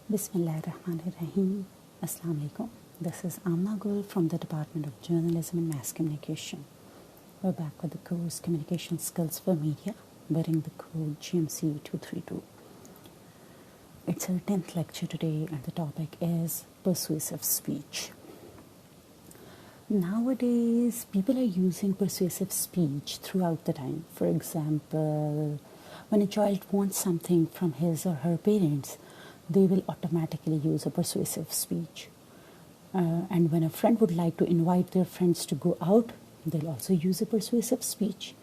Bismillahirrahmanirrahim. Assalamu alaikum. This is Amna Gul from the Department of Journalism and Mass Communication. We're back with the course Communication Skills for Media, bearing the code GMC 232. It's our 10th lecture today, and the topic is persuasive speech. Nowadays, people are using persuasive speech throughout the time. For example, when a child wants something from his or her parents, they will automatically use a persuasive speech. And when a friend would like to invite their friends to go out, they'll also use a persuasive speech.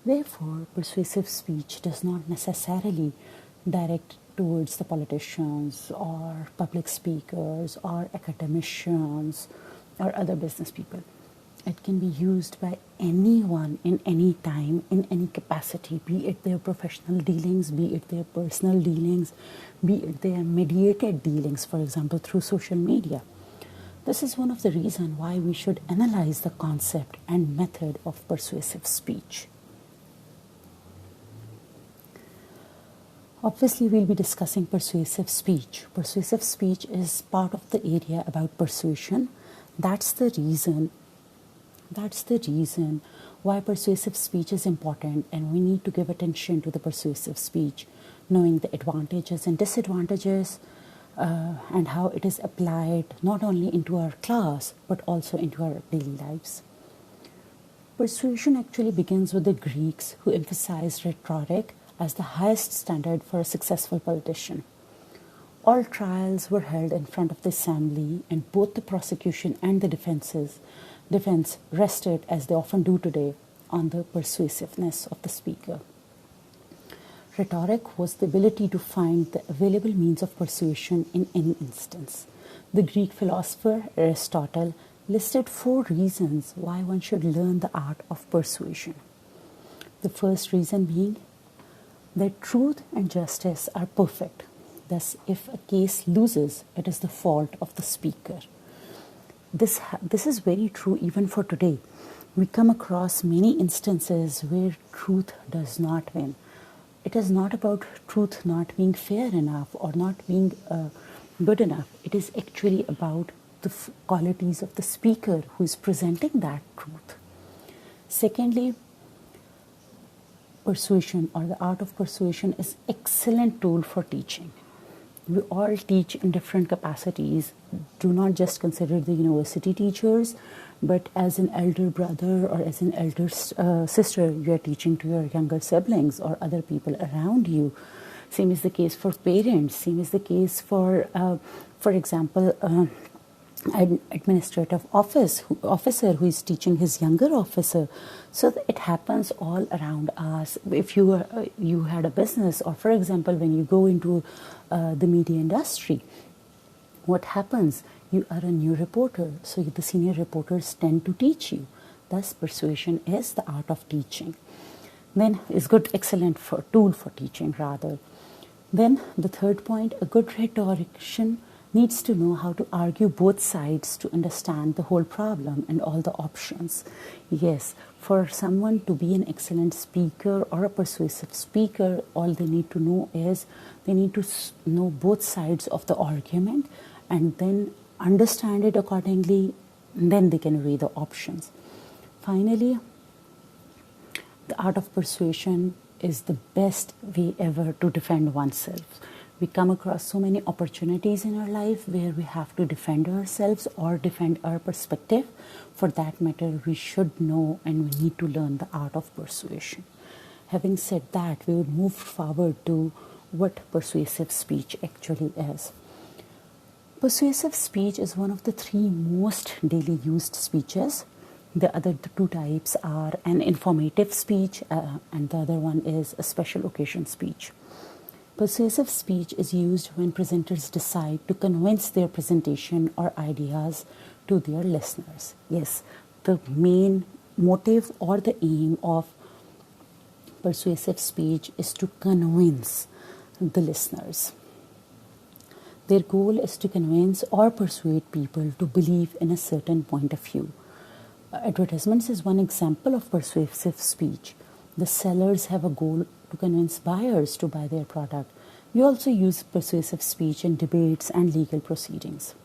Therefore, persuasive speech does not necessarily direct towards the politicians or public speakers or academicians or other business people. It can be used by anyone in any time, in any capacity, be it their professional dealings, be it their personal dealings, be it their mediated dealings, for example, through social media. This is one of the reasons why we should analyze the concept and method of persuasive speech. Obviously, we'll be discussing persuasive speech. Persuasive speech is part of the area about persuasion. That's the reason why persuasive speech is important, and we need to give attention to the persuasive speech, knowing the advantages and disadvantages, and how it is applied not only into our class but also into our daily lives. Persuasion actually begins with the Greeks, who emphasized rhetoric as the highest standard for a successful politician. All trials were held in front of the assembly, and both the prosecution and the defense rested, as they often do today, on the persuasiveness of the speaker. Rhetoric was the ability to find the available means of persuasion in any instance. The Greek philosopher Aristotle listed 4 reasons why one should learn the art of persuasion. The first reason being that truth and justice are perfect. Thus, if a case loses, it is the fault of the speaker. This is very true even for today. We come across many instances where truth does not win. It is not about truth not being fair enough or not being good enough. It is actually about the qualities of the speaker who is presenting that truth. Secondly, persuasion, or the art of persuasion, is an excellent tool for teaching. We all teach in different capacities. Do not just consider the university teachers, but as an elder brother or as an elder sister, you are teaching to your younger siblings or other people around you. Same is the case for parents. Same is the case for example, an administrative officer who is teaching his younger officer. So it happens all around us. If you had a business, or for example, when you go into the media industry, what happens? You are a new reporter, so the senior reporters tend to teach you. Thus, persuasion is the art of teaching. Then is excellent tool for teaching rather. Then the third point, a good rhetorician needs to know how to argue both sides to understand the whole problem and all the options. Yes, for someone to be an excellent speaker or a persuasive speaker, all they need to know is they need to know both sides of the argument and then understand it accordingly, and then they can weigh the options. Finally, the art of persuasion is the best way ever to defend oneself. We come across so many opportunities in our life where we have to defend ourselves or defend our perspective. For that matter, we should know and we need to learn the art of persuasion. Having said that, we would move forward to what persuasive speech actually is. Persuasive speech is one of the 3 most daily used speeches. The other 2 types are an informative speech and the other one is a special occasion speech. Persuasive speech is used when presenters decide to convince their presentation or ideas to their listeners. Yes, the main motive or the aim of persuasive speech is to convince the listeners. Their goal is to convince or persuade people to believe in a certain point of view. Advertisements is one example of persuasive speech. The sellers have a goal to convince buyers to buy their product. We also use persuasive speech in debates and legal proceedings.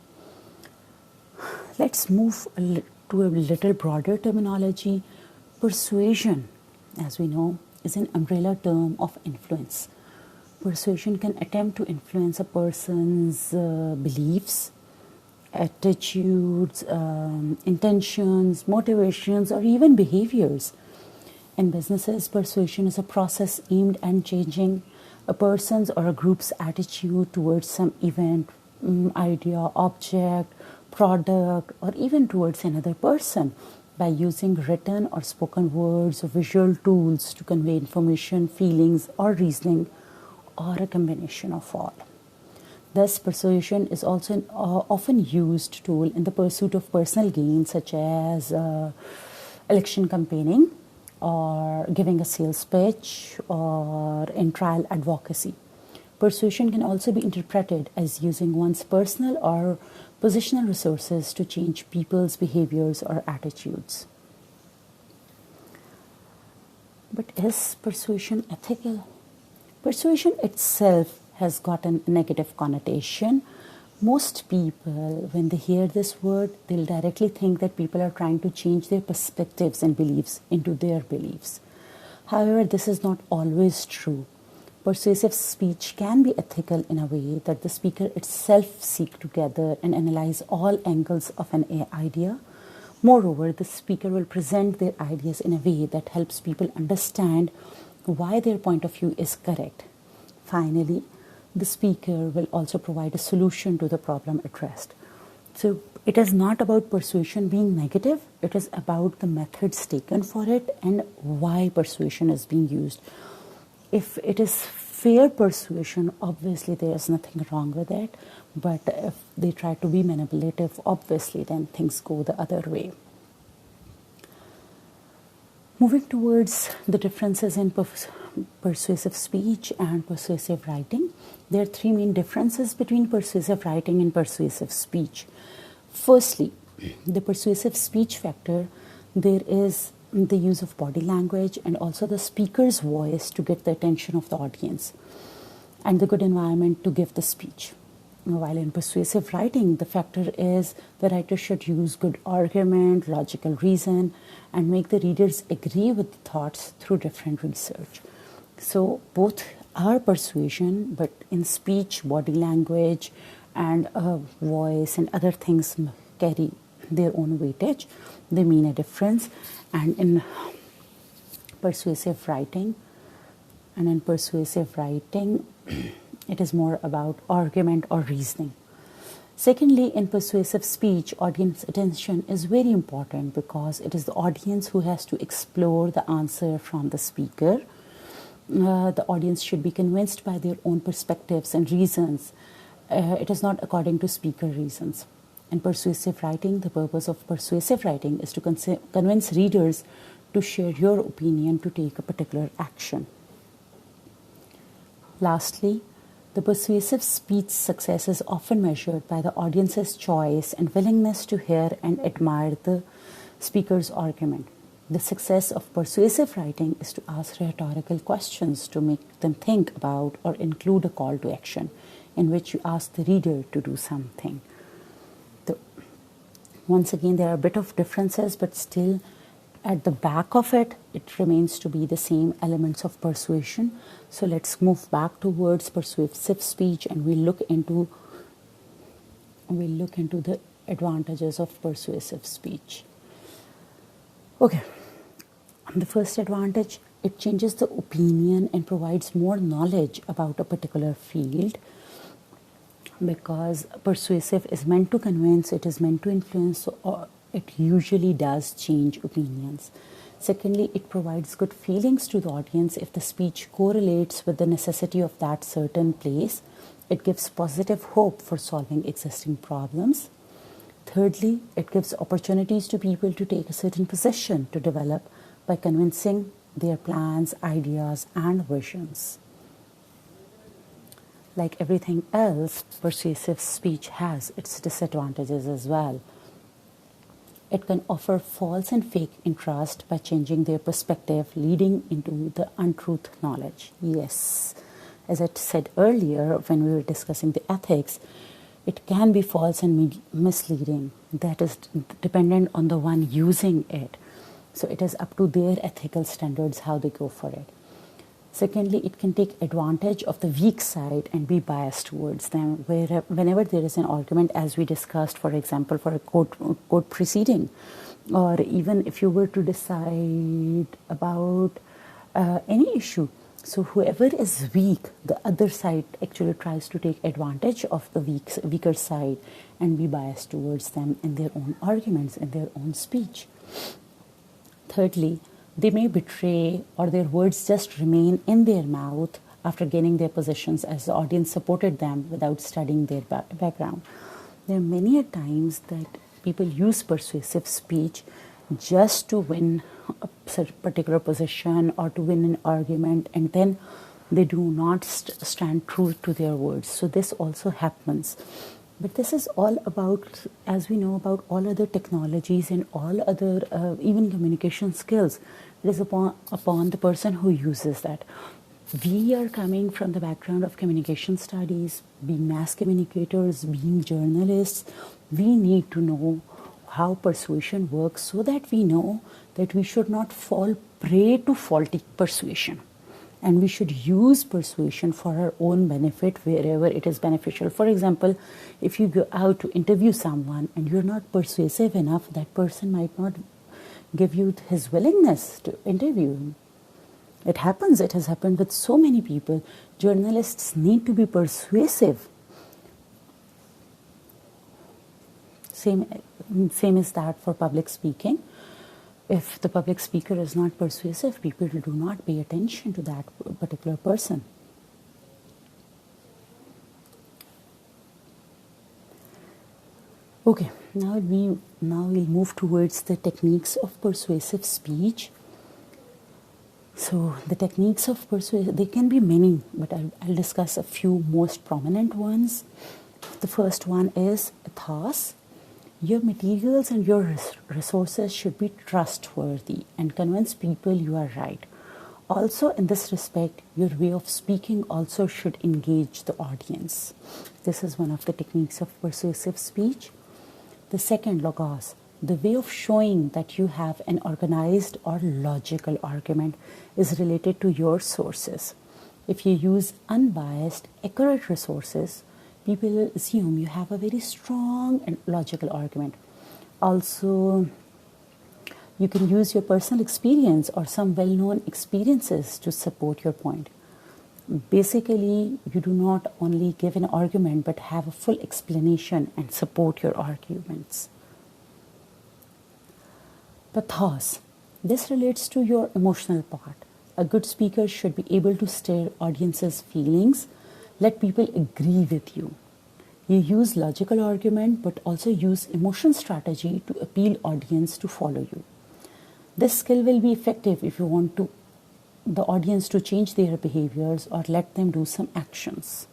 Let's move to a little broader terminology. Persuasion, as we know, is an umbrella term of influence. Persuasion can attempt to influence a person's beliefs, attitudes, intentions, motivations, or even behaviors. In businesses, persuasion is a process aimed at changing a person's or a group's attitude towards some event, idea, object, product, or even towards another person by using written or spoken words or visual tools to convey information, feelings, or reasoning, or a combination of all. Thus, persuasion is also an often used tool in the pursuit of personal gain, such as election campaigning, or giving a sales pitch, or in trial advocacy. Persuasion can also be interpreted as using one's personal or positional resources to change people's behaviors or attitudes. But is persuasion ethical? Persuasion itself has got a negative connotation. Most people, when they hear this word, they'll directly think that people are trying to change their perspectives and beliefs into their beliefs. However, this is not always true. Persuasive speech can be ethical in a way that the speaker itself seeks to gather and analyze all angles of an idea. Moreover, the speaker will present their ideas in a way that helps people understand why their point of view is correct. Finally, the speaker will also provide a solution to the problem addressed. So it is not about persuasion being negative, it is about the methods taken for it and why persuasion is being used. If it is fair persuasion, obviously there is nothing wrong with it. But if they try to be manipulative, obviously then things go the other way. Moving towards the differences in persuasive speech and persuasive writing, there are three main differences between persuasive writing and persuasive speech. Firstly, the persuasive speech factor, there is the use of body language and also the speaker's voice to get the attention of the audience and the good environment to give the speech. While in persuasive writing, the factor is the writer should use good argument, logical reason, and make the readers agree with the thoughts through different research. So both are persuasion, but in speech, body language and voice and other things carry their own weightage. They mean a difference. And in persuasive writing, it is more about argument or reasoning. Secondly, in persuasive speech, audience attention is very important because it is the audience who has to explore the answer from the speaker. The audience should be convinced by their own perspectives and reasons. It is not according to speaker reasons. In persuasive writing, the purpose of persuasive writing is to convince readers to share your opinion to take a particular action. Lastly, the persuasive speech success is often measured by the audience's choice and willingness to hear and admire the speaker's argument. The success of persuasive writing is to ask rhetorical questions to make them think about or include a call to action in which you ask the reader to do something. Once again, there are a bit of differences, but still at the back of it, it remains to be the same elements of persuasion. So let's move back towards persuasive speech and we'll look into the advantages of persuasive speech. Okay, the first advantage, it changes the opinion and provides more knowledge about a particular field, because persuasive is meant to convince, it is meant to influence, so it usually does change opinions. Secondly, it provides good feelings to the audience if the speech correlates with the necessity of that certain place. It gives positive hope for solving existing problems. Thirdly, it gives opportunities to people to take a certain position to develop by convincing their plans, ideas, and visions. Like everything else, persuasive speech has its disadvantages as well. It can offer false and fake interest by changing their perspective, leading into the untruth knowledge. Yes, as I said earlier when we were discussing the ethics, it can be false and misleading. That is dependent on the one using it. So it is up to their ethical standards how they go for it. Secondly, it can take advantage of the weak side and be biased towards them. Whenever there is an argument, as we discussed, for example, for a court proceeding, or even if you were to decide about any issue, so whoever is weak, the other side actually tries to take advantage of the weaker side and be biased towards them in their own arguments, in their own speech. Thirdly, they may betray or their words just remain in their mouth after gaining their positions as the audience supported them without studying their background. There are many a times that people use persuasive speech just to win a particular position or to win an argument, and then they do not stand true to their words. So this also happens. But this is all about, as we know, about all other technologies and all other even communication skills. It is upon the person who uses that. We are coming from the background of communication studies, being mass communicators, being journalists. We need to know how persuasion works so that we know that we should not fall prey to faulty persuasion. And we should use persuasion for our own benefit wherever it is beneficial. For example, if you go out to interview someone and you're not persuasive enough, that person might not give you his willingness to interview. It happens. It has happened with so many people. Journalists need to be persuasive. Same is that for public speaking. If the public speaker is not persuasive, people do not pay attention to that particular person. Okay, now we'll move towards the techniques of persuasive speech. So the techniques of persuasion, there can be many, but I'll discuss a few most prominent ones. The first one is ethos. Your materials and your resources should be trustworthy and convince people you are right. Also, in this respect, your way of speaking also should engage the audience. This is one of the techniques of persuasive speech. The second, logos, the way of showing that you have an organized or logical argument is related to your sources. If you use unbiased, accurate resources, people will assume you have a very strong and logical argument. Also, you can use your personal experience or some well-known experiences to support your point. Basically, you do not only give an argument but have a full explanation and support your arguments. Pathos. This relates to your emotional part. A good speaker should be able to stir audience's feelings, let people agree with you. You use logical argument but also use emotion strategy to appeal audience to follow you. This skill will be effective if you want the audience to change their behaviors or let them do some actions.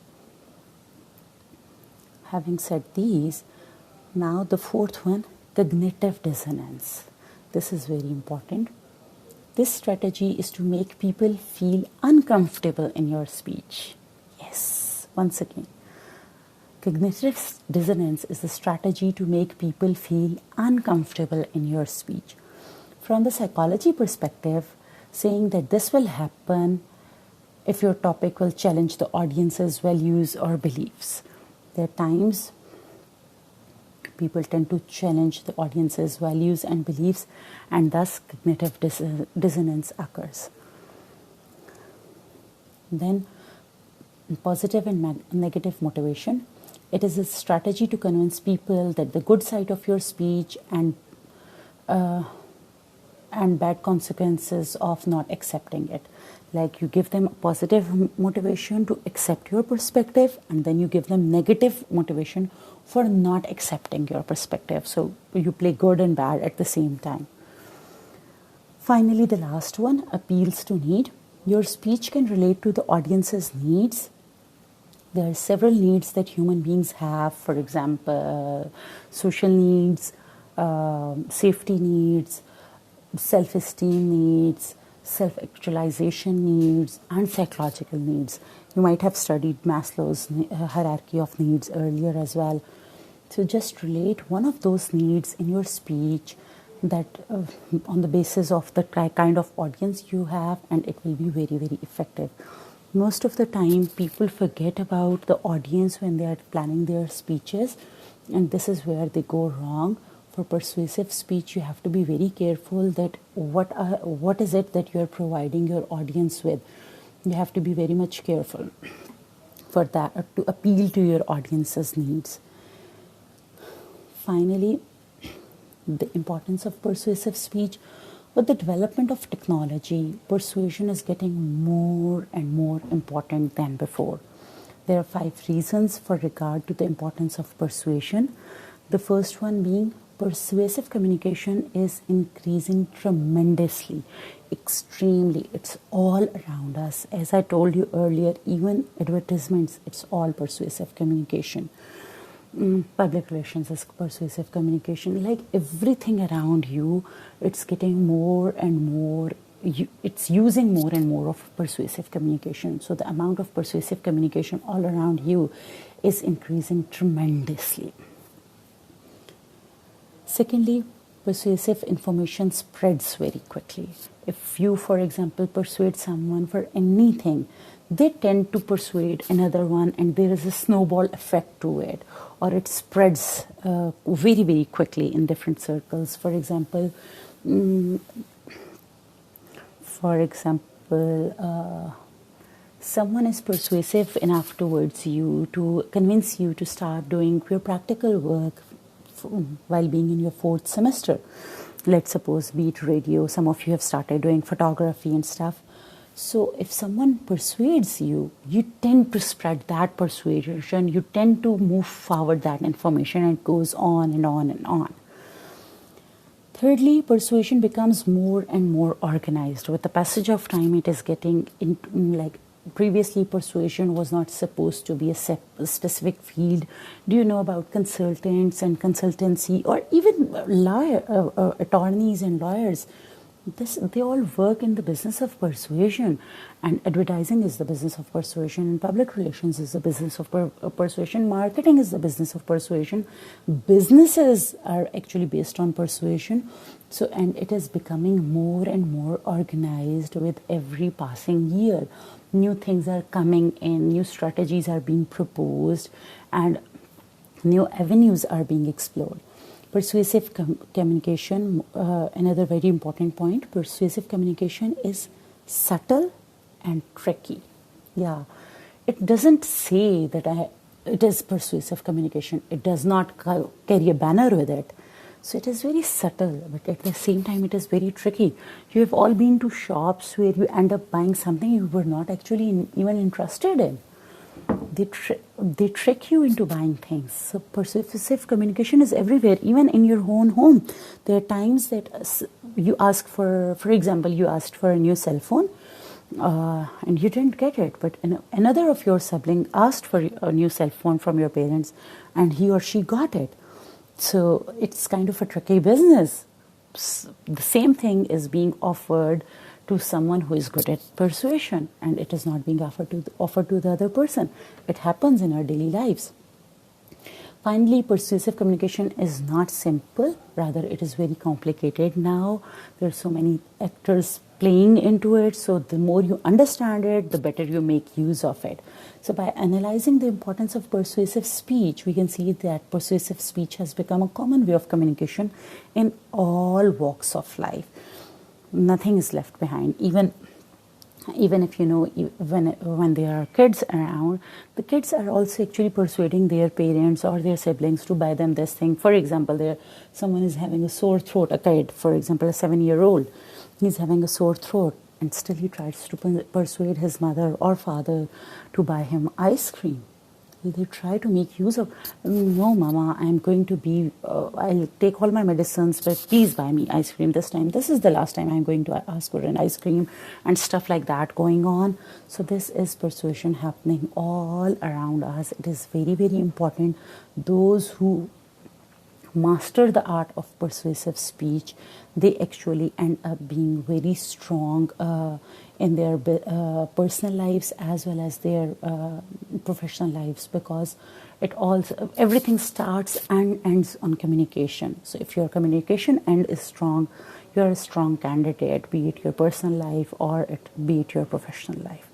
Having said these, now the fourth one, cognitive dissonance. This is very important. This strategy is to make people feel uncomfortable in your speech. Yes, once again. Cognitive dissonance is the strategy to make people feel uncomfortable in your speech. From the psychology perspective, saying that this will happen if your topic will challenge the audience's values or beliefs. There are times people tend to challenge the audience's values and beliefs, and thus cognitive dissonance occurs. Then, positive and negative motivation. It is a strategy to convince people that the good side of your speech and bad consequences of not accepting it. Like you give them positive motivation to accept your perspective, and then you give them negative motivation for not accepting your perspective. So you play good and bad at the same time. Finally, the last one, appeals to need. Your speech can relate to the audience's needs. There are several needs that human beings have, for example, social needs, safety needs, self-esteem needs, self-actualization needs, and psychological needs. You might have studied Maslow's hierarchy of needs earlier as well. So just relate one of those needs in your speech that on the basis of the kind of audience you have, and it will be very, very effective. Most of the time, people forget about the audience when they are planning their speeches, and this is where they go wrong. For persuasive speech, you have to be very careful that what is it that you are providing your audience with. You have to be very much careful for that to appeal to your audience's needs. Finally, the importance of persuasive speech. With the development of technology, persuasion is getting more and more important than before. There are 5 reasons for regard to the importance of persuasion. The first one being persuasive communication is increasing tremendously, extremely. It's all around us. As I told you earlier, even advertisements, it's all persuasive communication. Public relations is persuasive communication. Like everything around you, it's getting more and more, it's using more and more of persuasive communication. So the amount of persuasive communication all around you is increasing tremendously. Secondly, persuasive information spreads very quickly. If you, for example, persuade someone for anything, they tend to persuade another one, and there is a snowball effect to it, or it spreads very, very quickly in different circles. For example, someone is persuasive enough towards you to convince you to start doing your practical work while being in your 4th semester. Let's suppose, be it radio, some of you have started doing photography and stuff. So if someone persuades you, you tend to spread that persuasion, you tend to move forward that information, and it goes on and on and on. Thirdly, persuasion becomes more and more organized. With the passage of time, it is getting like previously persuasion was not supposed to be a specific field. Do you know about consultants and consultancy, or even attorneys and lawyers? They all work in the business of persuasion, and advertising is the business of persuasion, and public relations is the business of persuasion, marketing is the business of persuasion. Businesses are actually based on persuasion. So, and it is becoming more and more organized with every passing year. New things are coming in, new strategies are being proposed, and new avenues are being explored. Persuasive communication, another very important point, persuasive communication is subtle and tricky. Yeah, it doesn't say that it is persuasive communication. It does not carry a banner with it. So it is very subtle, but at the same time it is very tricky. You have all been to shops where you end up buying something you were not actually even interested in. They trick you into buying things. So persuasive communication is everywhere, even in your own home. There are times that you ask for example, you asked for a new cell phone and you didn't get it, but another of your siblings asked for a new cell phone from your parents, and he or she got it. So it's kind of a tricky business. The same thing is being offered to someone who is good at persuasion, and it is not being offered to the other person. It happens in our daily lives. Finally, persuasive communication is not simple, rather it is very complicated now. There are so many actors playing into it, so the more you understand it, the better you make use of it. So by analyzing the importance of persuasive speech, we can see that persuasive speech has become a common way of communication in all walks of life. Nothing is left behind. Even if you know, when there are kids around, the kids are also actually persuading their parents or their siblings to buy them this thing. For example, someone is having a sore throat, a kid, for example, a 7-year-old, he's having a sore throat, and still he tries to persuade his mother or father to buy him ice cream. They try to make use of, no, mama, I'm going to I'll take all my medicines, but please buy me ice cream this time. This is the last time I'm going to ask for an ice cream, and stuff like that going on. So this is persuasion happening all around us. It is very, very important. Those who master the art of persuasive speech, they actually end up being very strong in their personal lives as well as their professional lives, because everything starts and ends on communication. So if your communication end is strong, you're a strong candidate, be it your personal life or be it your professional life.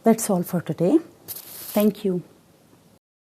That's all for today. Thank you.